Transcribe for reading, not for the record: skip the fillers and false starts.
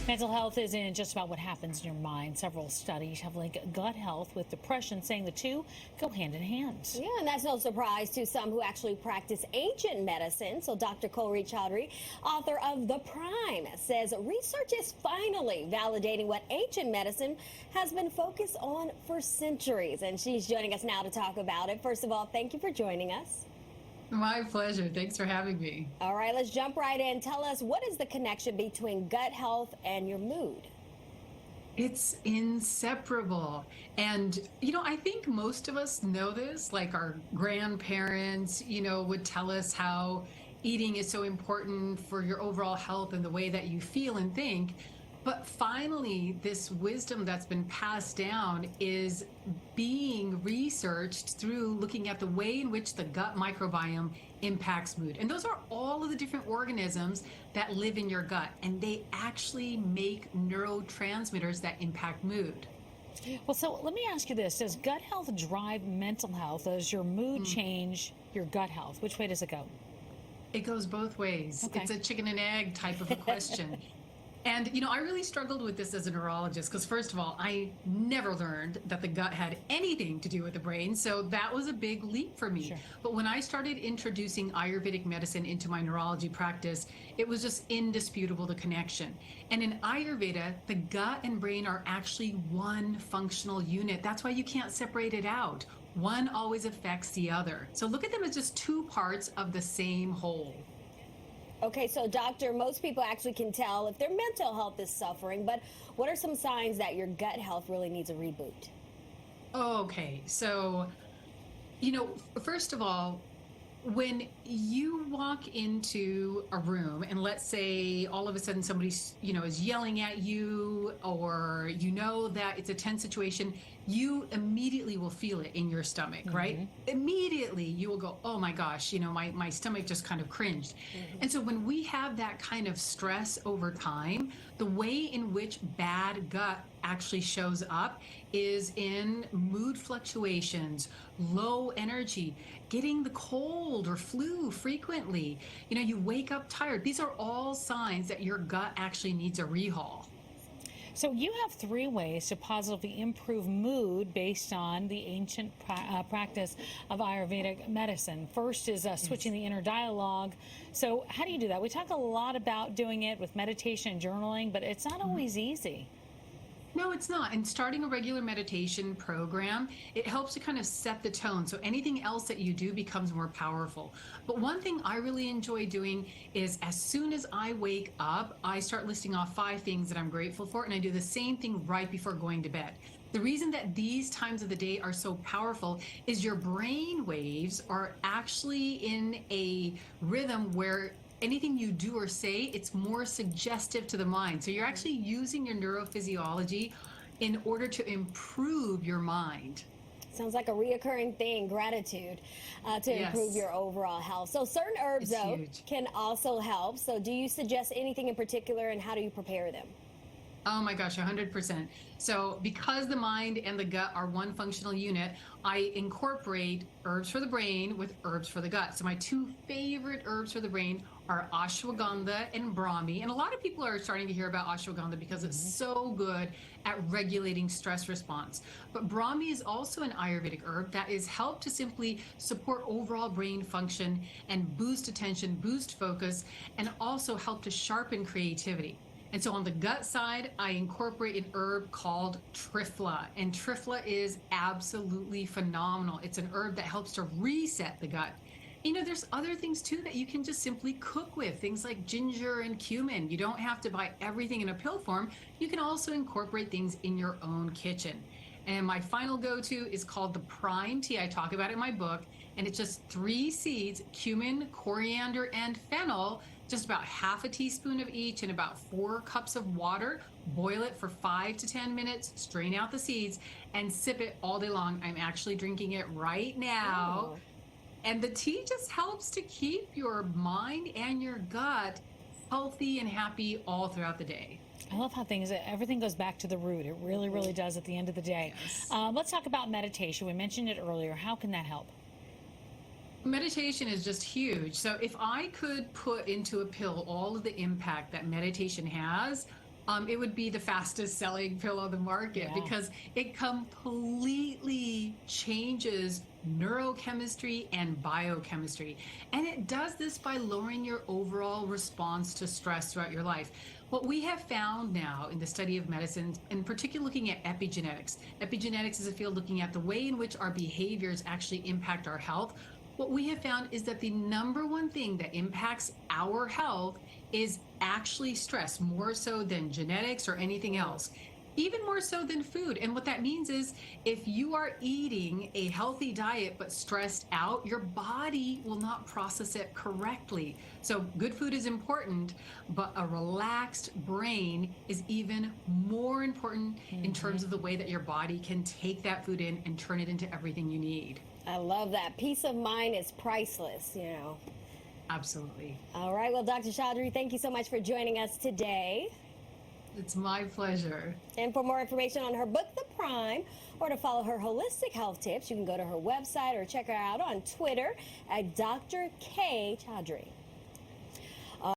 Mental health isn't just about what happens in your mind. Several studies have linked gut health with depression, saying the two go hand in hand. Yeah, and that's no surprise to some who actually practice ancient medicine. So Dr. Kulreet Chaudhary, author of The Prime, says research is finally validating what ancient medicine has been focused on for centuries. And she's joining us now to talk about it. First of all, thank you for joining us. My pleasure. Thanks for having me. All right, let's jump right in. Tell us, what is the connection between gut health and your mood? It's inseparable. And, I think most of us know this, like our grandparents, would tell us how eating is so important for your overall health and the way that you feel and think. But finally, this wisdom that's been passed down is being researched through looking at the way in which the gut microbiome impacts mood. And those are all of the different organisms that live in your gut, and they actually make neurotransmitters that impact mood. Well, so let me ask you this. Does gut health drive mental health? Does your mood change your gut health? Which way does it go? It goes both ways. Okay. It's a chicken and egg type of a question. And, I really struggled with this as a neurologist because, first of all, I never learned that the gut had anything to do with the brain. So that was a big leap for me. Sure. But when I started introducing Ayurvedic medicine into my neurology practice, it was just indisputable, the connection. And in Ayurveda, the gut and brain are actually one functional unit. That's why you can't separate it out. One always affects the other. So look at them as just two parts of the same whole. Okay, so doctor, most people actually can tell if their mental health is suffering, but what are some signs that your gut health really needs a reboot? Okay, so, first of all, when you walk into a room and let's say all of a sudden somebody, is yelling at you, or that it's a tense situation, you immediately will feel it in your stomach, right? Immediately you will go, oh my gosh, my stomach just kind of cringed. And so when we have that kind of stress over time, the way in which bad gut actually shows up is in mood fluctuations, low energy, getting the cold or flu frequently. You wake up tired. These are all signs that your gut actually needs a rehaul. So you have 3 ways to positively improve mood based on the ancient practice of Ayurvedic medicine. First is switching the inner dialogue. So how do you do that? We talk a lot about doing it with meditation and journaling, but it's not always easy. No, it's not. And starting a regular meditation program, it helps to kind of set the tone. So anything else that you do becomes more powerful. But one thing I really enjoy doing is as soon as I wake up, I start listing off 5 things that I'm grateful for. And I do the same thing right before going to bed. The reason that these times of the day are so powerful is your brain waves are actually in a rhythm where anything you do or say, it's more suggestive to the mind. So you're actually using your neurophysiology in order to improve your mind. Sounds like a reoccurring thing, gratitude, to improve your overall health. So certain herbs, though, can also help. So do you suggest anything in particular, and how do you prepare them? Oh my gosh, 100%. So because the mind and the gut are one functional unit, I incorporate herbs for the brain with herbs for the gut. So my 2 favorite herbs for the brain are ashwagandha and brahmi. And a lot of people are starting to hear about ashwagandha because it's so good at regulating stress response. But brahmi is also an Ayurvedic herb that is helped to simply support overall brain function and boost attention, boost focus, and also help to sharpen creativity. And so on the gut side, I incorporate an herb called triphala. And triphala is absolutely phenomenal. It's an herb that helps to reset the gut. There's other things too that you can just simply cook with, things like ginger and cumin. You don't have to buy everything in a pill form. You can also incorporate things in your own kitchen. And my final go-to is called the Prime Tea. I talk about it in my book, and it's just 3 seeds, cumin, coriander, and fennel, just about half a teaspoon of each in about 4 cups of water. Boil it for 5 to 10 minutes, strain out the seeds, and sip it all day long. I'm actually drinking it right now. Oh. And the tea just helps to keep your mind and your gut healthy and happy all throughout the day. I love how everything goes back to the root. It really, really does at the end of the day. Yes. Let's talk about meditation. We mentioned it earlier. How can that help? Meditation is just huge. So if I could put into a pill all of the impact that meditation has, It would be the fastest selling pill on the market Yeah. because it completely changes neurochemistry and biochemistry. And it does this by lowering your overall response to stress throughout your life. What we have found now in the study of medicine, in particular looking at epigenetics, epigenetics is a field looking at the way in which our behaviors actually impact our health. What we have found is that the number one thing that impacts our health is actually stress, more so than genetics or anything else, even more so than food. And what that means is if you are eating a healthy diet but stressed out, your body will not process it correctly. So good food is important, but a relaxed brain is even more important in terms of the way that your body can take that food in and turn it into everything you need. I love that. Peace of mind is priceless, you know. Absolutely. All right. Well, Dr. Chaudhary, thank you so much for joining us today. It's my pleasure. And for more information on her book, The Prime, or to follow her holistic health tips, you can go to her website or check her out on Twitter at Dr. K. Chaudhary.